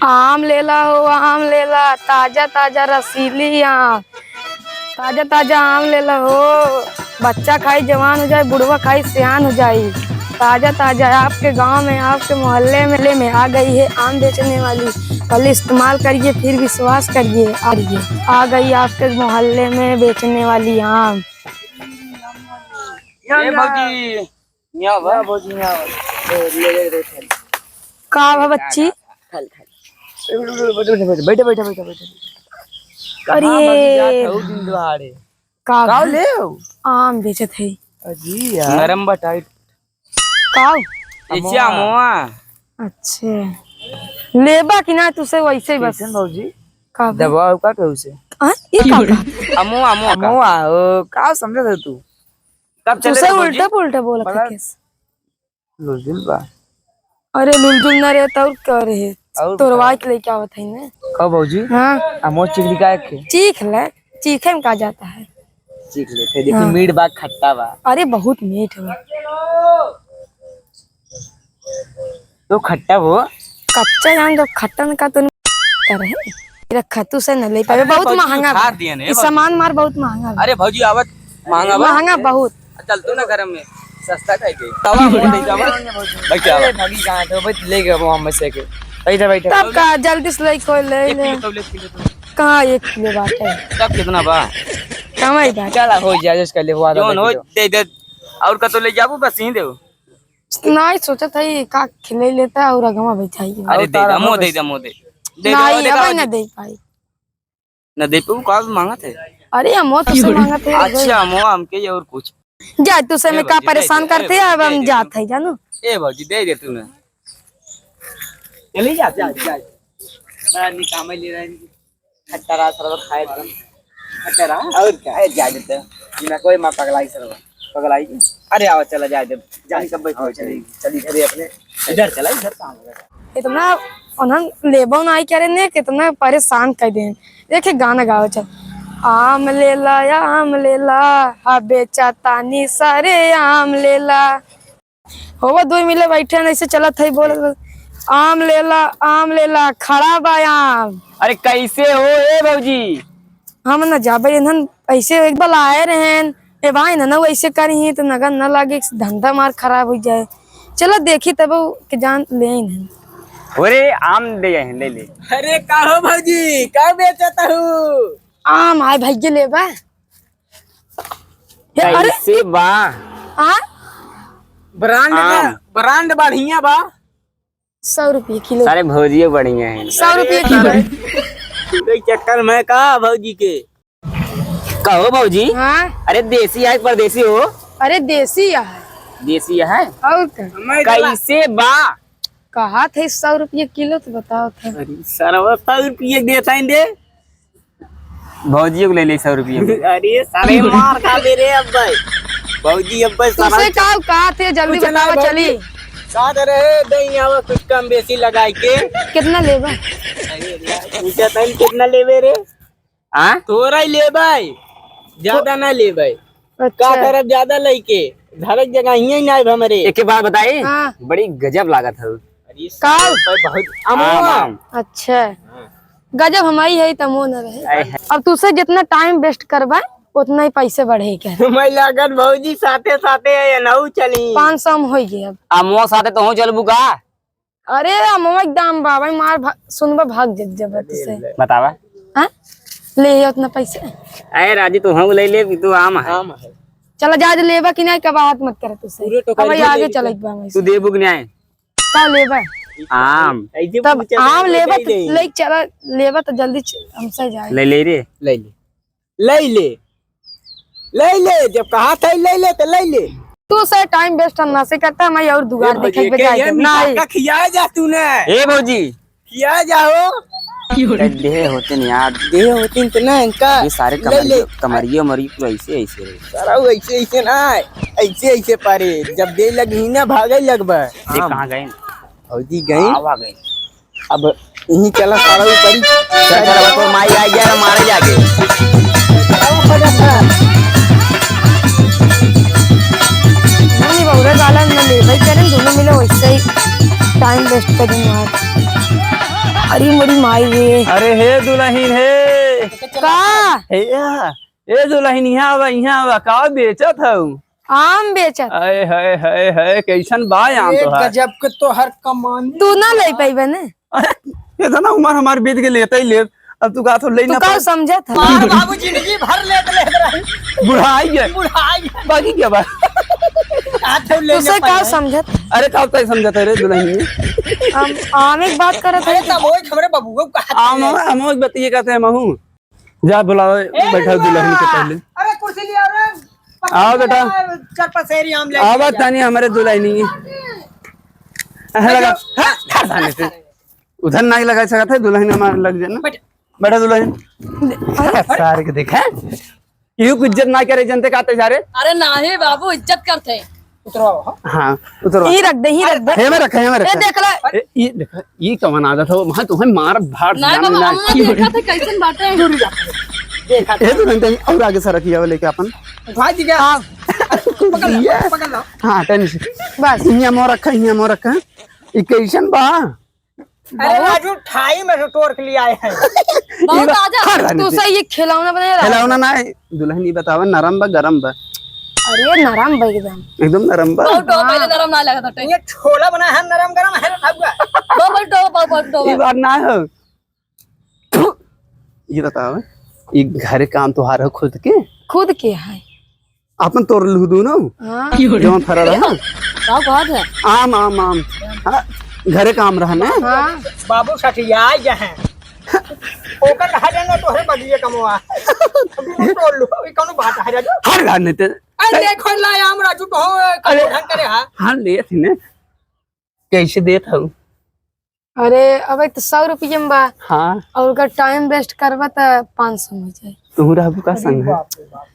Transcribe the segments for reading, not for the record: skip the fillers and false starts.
आम लेला हो आम लेला, ताजा ताजा रसीली आम, ताजा ताजा आम लेला हो। बच्चा खाई जवान हो जाए, बुढ़वा खाई सियान हो जाए। ताजा ताजा आपके गांव में, आपके मोहल्ले में आ गई है आम बेचने वाली। कल इस्तेमाल करिए फिर विश्वास करिए। आ गई आपके मोहल्ले में बेचने वाली आम। का भा बच्ची बैठे बैठे बैठे बैठे अरे का ले आम बेचत है अजी यार नरम बटाई का ऐसे आमवा। अच्छा लेबा कि ना तुसे वैसे ही बस भौजी का दबाव का कहू से ये का अमो अमो अमोआ का समझ रहे तू कब चले तुसे उल्टा पुल्टा बोला था कैसे लुलजुल बा। अरे लुलजुल ना रे तो कर है तोरवा के लेके आवत है ना कब भौजी हां अमो चिकली का के चीख ले चीखे में का जाता है चीख लेते देखी मीठ बा खट्टा बा। अरे बहुत मीठ है तो खट्टा वो कच्चा जान तो खट्टन का तो रहे रखा तू से न ले पावे बहुत महंगा बा। ये सामान मार बहुत महंगा बा। अरे भौजी आवत महंगा बा महंगा बहुत चल तो ना गरम में सस्ता खाई के तवा मुंह दे जावा बैठ जा भागी कहां तो बैठ ले गए वो हम से के बैठ बैठ तब का जल्दी से ले कोई ले ले कहां 1 किलो बाटे तब कितना बा कमाई बा चला हो जाए जिसका ले वो जोन हो दे दे और का तो ले जाबू बस ही देओ नहीं सोचा था ये का खिले लेता और अगवा बैठाई। अरे दे दमो दे दमो दे नहीं अब ना दे पाई ना दे पे का मांगा थे। अरे हम तो से मांगा थे अच्छा हम हमके और कुछ जा तू से मैं का परेशान करते है अब हम जात है जानो ए भौजी दे दे तूने चली जा जा जा मैं निकाम ले रहा है खट्टा रहा सरबत खाए खट्टा रहा और क्या है जा देते बिना कोई मां पगलाई सरबत पगलाई अरे आओ चला जा दे जानी कब बैठो चली चली घरे अपने इधर चला इधर काम है इतना उन्हन लेबो ना आई करे ने कितना परेशान कर दे। देखे गाना गाओ चल आम लेला हा बेचा तानी सारे आम लेला होवा 2 मिले बैठे ऐसे चलत है बोल आम लेला खड़ा बा आम। अरे कैसे हो ए भौजी हम न जाबे इन्हन ऐसे एक बार आए रहन ए भाई ना वैसे करी तो नगर न लागे धंधा मार खराब हो जाए। चलो देखी तब के जान ले इन्हन अरे आम दे ले ले अरे का हो भौजी का बेचता हूँ आम आए भाई ले बा कैसे बा आ ब्रांड बढ़िया बा 100 रुपये किलो सारे भौजी बढ़िया है 100 रुपये किलो चक्कर में का भौजी के कहो भौजी। हाँ अरे देसी है परदेसी हो अरे देसी है देसी है और कैसे बा कहा थे 100 रुपये किलो तो बताओ था। सरवा 100 रुपये देता है दे भौजी को ले ले 100 रुपये अरे सारे मार खा ले रे अब भाई भौजी अब भाई तुझसे कहा थे जल्दी बताओ चली साथ रहे दही आवा कुछ कम बेसी लगाई के कितना लेबा कितना लेवे रे हाँ थोड़ा ही ले भाई ज्यादा ना ले भाई का तरफ ज्यादा लेके धरक जगह ही ना हमारे एक बार बताए हाँ। बड़ी गजब लागत है बहुत अच्छा गजब हमारी है तमो न रहे। अब तुझसे जितना टाइम वेस्ट करवा उतना ही पैसे बढ़े क्या मैं लागत भौजी साथे साथे नौ चली 500 में हो गए अब अमो साथे तो चलबू का। अरे अमो एकदम बाबा मार सुनबा भाग जबरदस्ती से बतावा हां ले उतना पैसे अरे राजी तू हम ले ले तू आम है चला जा लेबा कि नहीं का बात मत कर तुझसे अब आगे चल तू देबू कि नहीं का लेबा आम तब आम लेबा तो ले चला लेबा तो जल्दी हमसे जाए ले ले रे ले ले ले ले ले ले जब कहा था ले ले तो ले ले तू से टाइम वेस्ट हम ना से करता मैं और दुगार देखे बजाए नहीं का खिया जा तूने ए भौजी खिया जाओ दे होते नहीं यार दे होते तो ना इनका ये सारे कमरिया मरी तो ऐसे ऐसे सारा ऐसे ऐसे ना ऐसे पारे जब दे लगी ना भागे लगबा ये कहां गए भौजी गए आ गए अब यहीं चला सारा ऊपर चल तो माई आ गया मारे जाके नहीं बहुरे गाला न ले भाई करें दोनों मिले वैसे ही टाइम वेस्ट करेंगे यार। अरे मरी माई रे अरे हे दुल्हन हे का हे दुल्हन यहाँ आवा का बेचत हूँ आम बेचत अरे है कैसन बा आम तो है गजब के तो हर कमानी तू ना ले पाइबे ने इतना उम्र हमार बीत के लेते ही ले अब तू का तो ले तू ना का समझत है मार बाबू जिंदगी भर ले रही बुढ़ाई है बुढ़ाई बाकी क्या बा आते ले तुसे का समझत अरे का तय समझते रे दुल्हन आम एक बात करत है अरे तब वो हमरे बाबू को कहा आम हम बतिए कहते हैं महू जा बुलाओ बैठा दुल्हन के पहले अरे कुर्सी लिया रे आओ बेटा चार पसेरी आम ले आवाज तानी हमारे दुल्हन लगा खा जाने से उधर नहीं लगा सकता है दुल्हन हमारे लग जाए ना बेटा दुल्हन सारे के देखा यू कुछ इज्जत ना करे जनते काते सारे अरे नाही बाबू इज्जत करते उतरवाओ हाँ उतर ही रख दे हे में रखा ए देख ले ये देखा ये कवन आदत हो वहां तुम्हें मार भाड़ नहीं बाबू अम्मा देखा थे कैसन बाटे देखा ये तो नहीं और आगे सर रखिया लेके अपन भाई जी का पकड़ लो हाँ टेंशन बस यहाँ मोर रखा ये कैसन बा अरे राजू ठाई में से तोड़ के लिए आए हैं बहुत ताजा तू सही ये खिलौना बनाया खिलौना ना दुल्हन ये बतावा नरम बा गरम बा अरे नरम बा एकदम नरम बा बहुत टो पहले नरम ना लगा था ये छोला बना है नरम गरम है ना बहुत टो ये बात ना हो ये बतावा ये घर काम तुहार हो खुद के है अपन तोड़ लू दू ना हाँ जो फरा रहा का बात है आम आम आम हाँ, घरे काम रहा ना हाँ बाबू सठिया जहां ओकर कहा जाना तो है बगिए कमवा अभी तोड़ लो ये कौन बात है राजू हर गाने ते अरे देखो ला आम राजू को अरे ढंग करे हां हाँ ले थी ने कैसे देत हूँ अरे अब तो 100 रुपये में बा हाँ और अगर टाइम वेस्ट करबा तो 500 में जाए तू रहबू का संग है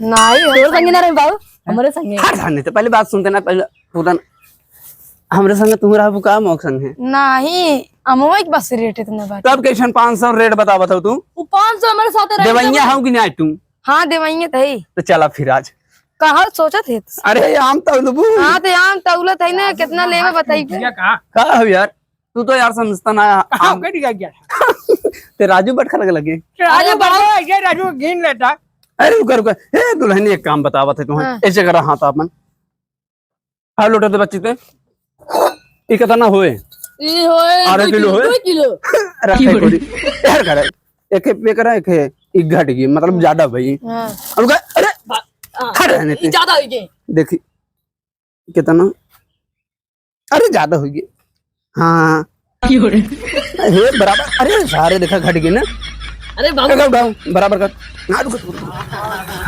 नहीं तोर संगे ना रे बाबू हमारे संगे हर गाने ते पहले बात सुनते ना पहले पूरा हमरे संग तू रहबू का मोक संग है नहीं अमवा के बस रेट इतना बा तब कैसन 500 रेट बतावत हो तू वो 500 हमारे साथ रहे देवैया हूँ कि नहीं तू हाँ देवाइए तो ही तो चला फिर आज कहा सोचा थे अरे आम तौलबू हाँ तो यहाँ तौलत है ना कितना लेवे बताइए क्या कहा का हो यार तू तो यार समझता ना कहां आम के गया ते राजू बटखा लगे राजू बाबू ये राजू गिन लेता अरे रुका ए दुल्हन एक काम बतावत है तुम्हें हाँ। ऐसे करा हाथ अपन हाँ लोटे ते बच्ची ते ये कितना होए ये होए आधा किलो होए? 2 किलो रखे कोड़ी यार करे एक पे करा एक एक घट गई मतलब ज्यादा भाई हाँ और अरे खा रहने ये थे ज्यादा हो गए देखी कितना अरे ज्यादा होगी हाँ हे बराबर अरे सारे देखा घट गई ना अरे बाबू गाँव गाँव बराबर कर ना रुको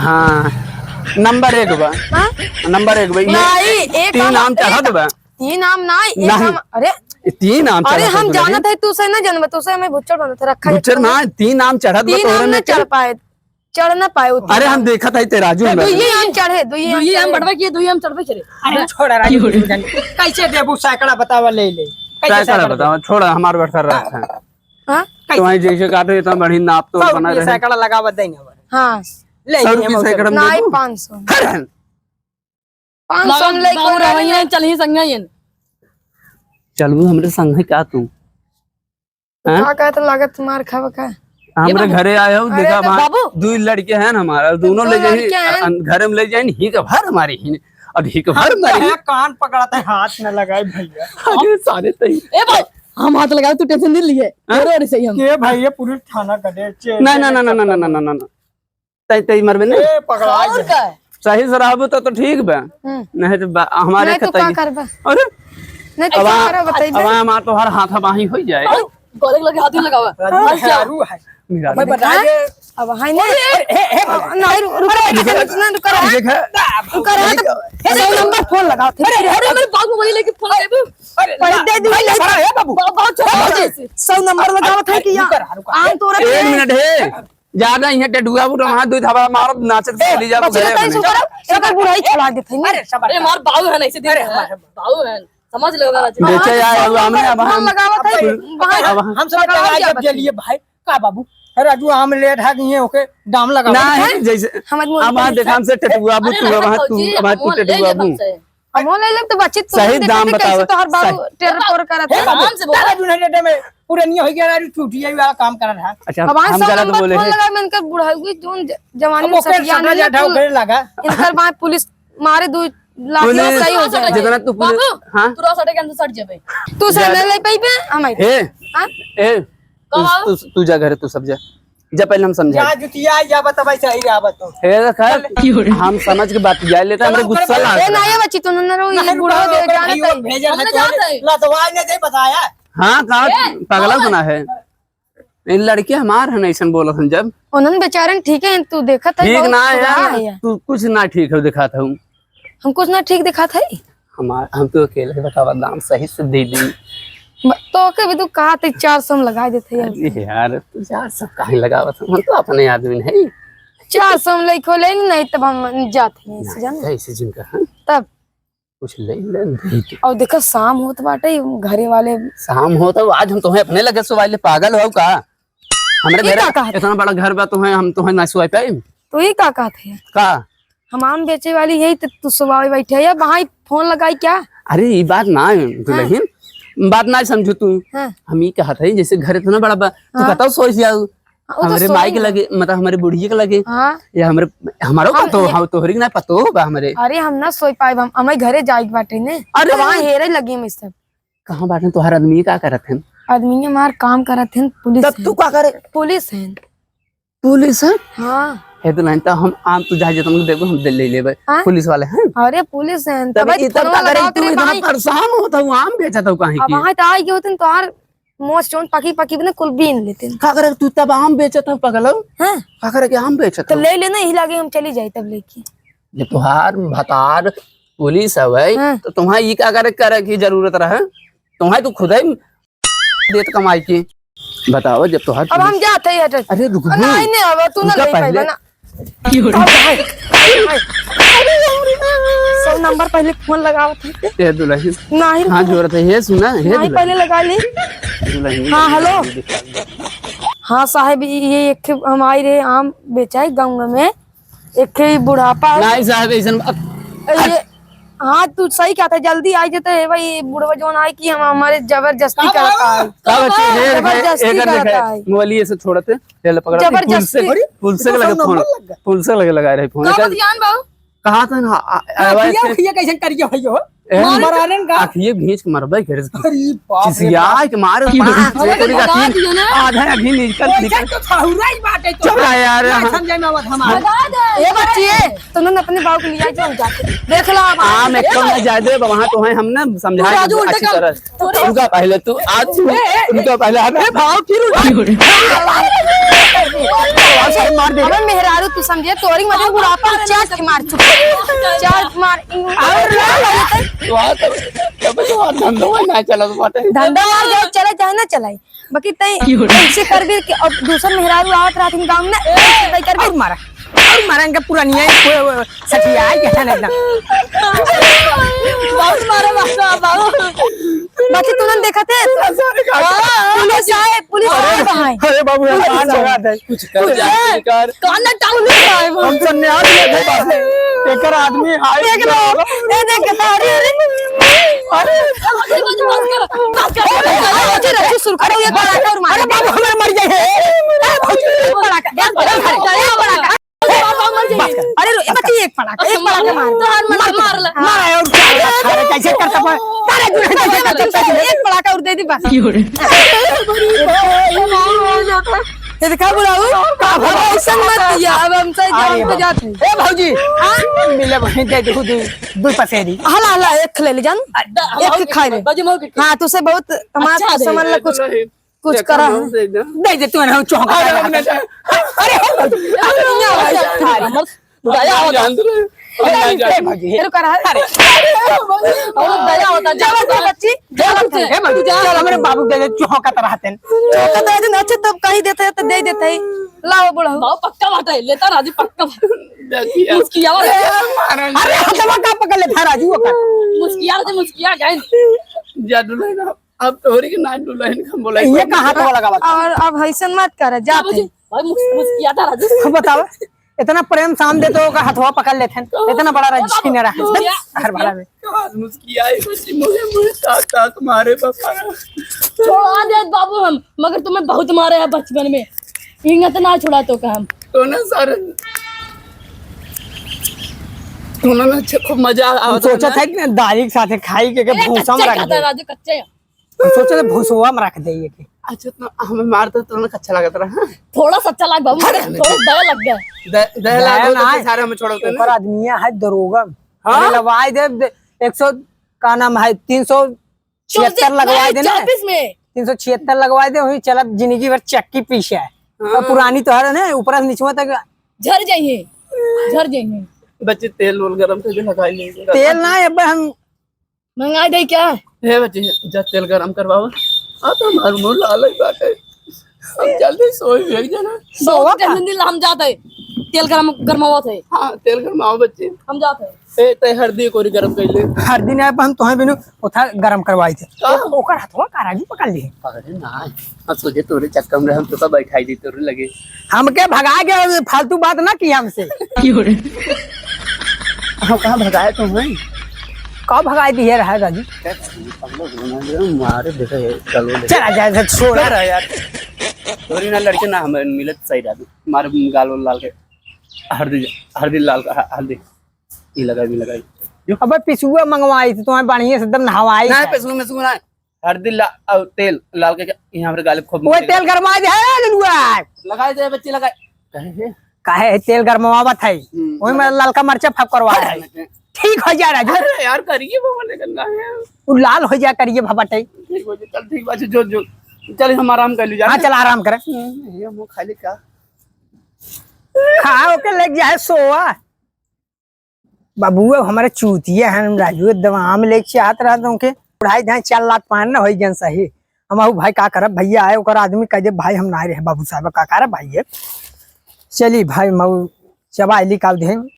हाँ नंबर 1 बा हाँ? नंबर 1 भाई नहीं एक 3 नाम चाहत बा 3 नाम ना एक नहीं। नाम अरे 3 नाम अरे चढ़त हम बा जाना था तू से ना जन्म तू से हमें भुच्चड़ बना था रखा बुच्चर ना 3 नाम चढ़त बा 3 तोरे नाम ने ना चढ़ पाए चढ़ ना पाए उतना अरे हम देखा था ते राजू में दुइये हम चढ़े दुइये हम दुई हम चढ़े। बढ़वा किए दुई हम चढ़वे करे अरे छोड़ा राजू कैसे देबू सैकड़ा बतावा ले ले क्या कर बताओ छोड़ा हमारे बैठ कर रहा था हाँ तो वहीं जैसे काटे इतना बड़ी नाप तो बना रहे सैकड़ा लगावा देंगे हाँ ले 100 रुपये सैकड़ा में नहीं दे 500 दो 500 में लेके बाबू उड़ा रवैया चल ही संगे ये चलू हमरे संग है क्या तू हैं? का कहते लागत तुम्हार खावा का हमरे घरे आए हो देखा तो वहाँ बाबू। 2 लड़के हैं ना हमारा दोनों दो ले जाए लड़के हैं। घर में ले जाए ही का भर हमारे ही और ही का भर हमारे कान पकड़ाते हाथ न लगाए भैया अरे सारे तई ए भाई हम हाथ लगाओ तू टेंशन नहीं लिए और सही हम के भैया पुलिस थाना कदे ना ना ना ना ना ना ना ना ना तई तई मरबे ना ए पकड़ा और का है? सही शराब तो ठीक बा नहीं तो हमारे नहीं तो का खतई करबा अरे नहीं तो का करो बताइए अब हमार तो हर हाथ बाही हो जाए गोले लगे हाथ ही लगावा दारू है मेरा मैं बताइए अब हाय नहीं नहीं रुको देखा सौ नंबर फोन लगाओ अरे मेरे बाबू वही लेके फोन ले दे दी है बाबू बहुत छोटा 100 नंबर लगाओ था कि आम तोरा 1 मिनट है ज्यादा यहाँ टेडुआ बुढ़ा वहाँ 2 थाबा मारो नाचत चली जाओ घरे अपने एकर बुढ़ाई चला देते हैं अरे सब अरे मार बाबू है ऐसे दे बाबू है समझ लो ना बेचे आए अब हमने अब फोन हम लगावा था वहां अब हम सब लगाए जब जलिए भाई का बाबू राजू आम ले ढा गए ओके दाम लगा ना है जैसे हमारे अब वहाँ देखा हमसे टेटुआ बु तू वहाँ तू वहाँ तू टेटुआ बु हम ले ले तो बच्चे तो सही दाम बताओ तो हर बाबू टेर पोर करत है आराम से बोल राजू ने डेटे में पुरानी हो गया रे टूटिया वाला काम कर रहा है। अच्छा अब हम सब गलत नंबर बोले फोन हैं। लगा मैं इनकर बुढ़ाई जोन जवानी अब में ओकर सटिया सटा नहीं जा ढाव करे लगा। इनकर वहाँ पुलिस मारे 2 लाख पुलिस सही हो जाए। जितना तू पुलिस बाबू हाँ तू सटे के सट जेबे तू से नहीं ले पाई पे हमारे ए हाँ? ए तू जा घर तू सब जा पहले हम समझा जा जुतिया जा बतबै सही रे बतो। हे खैर हम समझ के बात जाए लेते हमरे गुस्सा ला ए नहीं बच्ची तू न रो ये बुढ़ा दे जाने तई भेजल हमने है जानते हैं। लतवा ने दे बताया। हाँ कहा पगला सुना है इन लड़के हमार है ऐसा बोला था जब उन्होंने बेचारे ठीक है तू देखा था ठीक ना है तू कुछ ना ठीक है दिखा था हम कुछ ना ठीक दिखा था हम तो अकेले बतावा दाम सही से दे दी तो के भी तू कहा थे 400 में लगा देते यार अरे यार तू यार सब काहे लगावत हम तो अपने आदमी है 400 में ले खोले नहीं तब हम जाते हैं ऐसे जान ऐसे जिनका हाँ? तब कुछ ले दे तू। और देखो शाम होत बाटे घरे वाले शाम हो तो आज हम तुम्हें अपने लगे सुवाइले पागल हो का हमारे ये घर का कहा था? इतना बड़ा घर बा तुम्हें हम तुम्हें ना सुवाई पाए तो ये का कहते हैं का हम आम बेचे वाली यही तो तू सुबह बैठे या वहाँ फोन लगाई क्या अरे ये बात ना है दुल्हन बात ना समझो तू हाँ हम ये कहते हैं जैसे घर इतना बड़ा बा तू बताओ सोच जाओ तो हमारे माई के लगे मतलब हमारे बुढ़िया के लगे हाँ या हमारो पतो हम तोहरी ना पतो बा हमारे अरे हम ना सोच पाए हम हमारे घरे जाए बाटे ने अरे! तो वहाँ हेरे लगी हम सब कहाँ बाटे तुम्हारा आदमी का करत है आदमी हमार काम करत हैं पुलिस तब तू का करे पुलिस है पुलिस है हाँ हे दुल्हन तो हम आम तू जा तुम देखो हम दिल ले लेबे हाँ? पुलिस वाले हैं अरे पुलिस है तब तब इतना का करे तू इतना परेशान होता हूँ आम बेचता हूँ कहीं अब की वहाँ तो आई होते तो यार मोच चोन पकी पकी बने कुल बीन लेते का करे तू तब आम बेचता हूँ पगलो हैं का करे के आम बेचता तो हूँ ले लेना ही लागे हम चली जाए तब लेके जब तुहार भतार पुलिस है भाई हाँ। तो तुम्हारा ये क्या करे की जरूरत रहे तुम्हारे तो खुद ही देत कमाई की बताओ जब तुहार अब हम जाते हैं हट अरे रुक नहीं नहीं अब तू ना उनका ले पाई पहले- ना 100 नंबर पहले फोन लगाओ थे ये दुल्हन नहीं हाँ जरूरत है ये सुना है नहीं पहले लगा ली दुल्हन हाँ हेलो हाँ साहब ये एक हम आई रहे आम बेचा है गाँव में एक बुढ़ापा नहीं साहब ऐसा ये हाँ तू सही क्या था जल्दी आई जाते है भाई बुढ़वा जोन आई कि हम हमारे जबरदस्ती करता है का बच्चे हे जबरदस्ती एक करता है मोबाइल से छोड़ते ले पकड़ा जबरदस्ती। पुल से लगे फोन पुल से लगा रहे फोन जान बाबू कहा था ना भैया भैया कैसे करिए भैया मराने का आखिए भींच के मरबे घर अरे बाप रे चिसिया के मारे बता दियो ना। आधा अभी निकल निकल तो थाउरा ही बात है तो चुप रह यार ना समझे में आवत हमार ये बच्ची तुमने अपने बाबू को लिया जो जाके देख लो अब आम एक कम ना जादे वहां तो है हमने समझाया राजू उल्टा अच्छी काम। तरह उनका पहले तू आज उनका पहले अरे भाव फिर मार दे अबे मेहरारू तू समझे तोरी मत बुढ़ापा चाट के मार चुप चाट मार तो धंधो ना चला तो बाटे धंधा मार जाए चले चाहे ना चलाई बाकी तई ऐसे कर भी कि अब दूसर मेहरारू आवत रात गांव में ऐसे तई कर भी मारा और मारेंगे पुरानी है सटिया है क्या ना एकदम बहुत मारे बाबू बाकी तूने देखा थे पुलिस आए वहाँ अरे बाबू यार कान लगा दे कुछ कर कान ना टाउन में आए हम सन्यास लेके बासे एकर आदमी हाय देख लो ये देख अरे अरे रखी शुरू करो ये बड़ा और मार बाबू हमारे मर जाए अरे ये बच्ची एक पड़ाका मार मारा और कैसे करता है एक पड़ाका और दे दी बस ये दिखा बुलाऊ ऐसा मत दिया अब हम सही जान पे जाते ए भौजी मिले बहन दे दो दो पसेरी हला हला एक ले ले जान एक खाए ले बाजू मौके हाँ तुझसे बहुत हमारा समझ ला कुछ करा है दे दे तू ना चौंका दया होता तेरे करा है दया होता जब बच्ची ए भौजी चल हमारे बाबू दे दे चौंका तो रहते चौका दे दिन अच्छा तब कहीं देते हैं तो दे देते हैं लाओ बुढ़ाऊ बाबू पक्का बात है लेता राजू पक्का मुस्किया अरे हटवा का पकड़ ले था राजू का मुस्किया गए जा दुल्हन अब तोहरी के नाम दुल्हन का बोला ये कहां तो लगा और अब हैसन मत कर जाते भाई मुस्किया था राजू बताओ इतना प्रेम साम दे तो हथवा पकड़ लेते हैं। इतना बड़ा रजी न रहा हर बार में। तुम्हारे पापा छोड़ा दे बाबू हम, मगर तुम्हें बहुत मारे हैं बचपन में, हिंगत ना छुड़ा तो का हम। तो ना सर उन्होंने अच्छा खूब मजा हम सोचा था कि दाली के साथ खाई के भूसा में रख दे। राजू कच्चे हैं। हम सोचा था भूसवा में रख दे ये के। अच्छा तो हमें मारते तो उन्हें अच्छा लगा था। थोड़ा सच्चा लाग बाबू, थोड़ा दया लग गया। दया ना सारे हमें छोड़ते ऊपर आदमी है दरोगा। हाँ लगवाए दे 100 का नाम है 376 लगवाए दे ना। 24 में 376 लगवाए दे वही चला जिंदगी भर चक्की पीछे है। और पुरानी तो है ना ऊपर से नीचे तक झर जाइए, झर जाइए। बच्चे तेल वोल गरम करके लगा लेंगे। तेल ना अब हम मंगाई दे क्या हे बच्चे जब तेल गरम करवाओ आ तो हमारे मुंह लाल ही बात है। हम जल्दी सोई भेज देना। सोवा हम जाते तेल गरमावा थे। हाँ तेल गरमाओ बच्चे हम जाते ए ते हल्दी कोरी गरम कर ले। हर दिन आए हम तुम्हें बिनु उठा गरम करवाए थे। ओकर हथवा काराजी पकड़ लिए। अरे ना हम सोचे तोरे चक्कर में हम तो सब बैठाई दी तोरे लगे। हम के भगा के फालतू बात ना की हमसे। हम कहाँ भगाए तुम्हें? कब भगाई दी है रहा राजू? मारे देखो चलो चला जाए छोड़ यार तोरी ना लड़के ना हमें मिलत सही रहा मारे गाल लाल के हल्दी लाल का हल्दी ये लगाई अब पिसुआ मंगवाई थी तुम्हें बढ़िया से एकदम नहवाई ना पैसों में सुना हल्दी और तेल लाल के यहाँ पर गाल खूब वो तेल गरमाए दे है ललुआ लगाए दे बच्चे लगाए काहे तेल गरमावत है वही में ललका मरचा फक करवाया है। ठीक हो जा राजू। अरे यार करिए वो मने करना है वो लाल हो जा करिए भबटे। ठीक हो चल ठीक बात जो जो चल हम आराम कर लीजिए। हाँ चल आराम करे ये मुंह खाली का खा ओके लग जाए सोआ बाबू हमारे चूतिया है राजू दवाम लेके चाहत रहा तो के पढ़ाई ढाई 4 लाख पान ना हो जन सही। हम भाई का करब भैया आए ओकर आदमी कह दे भाई हम ना रहे बाबू साहब का करब भाई चली भाई मऊ चबा निकाल दे।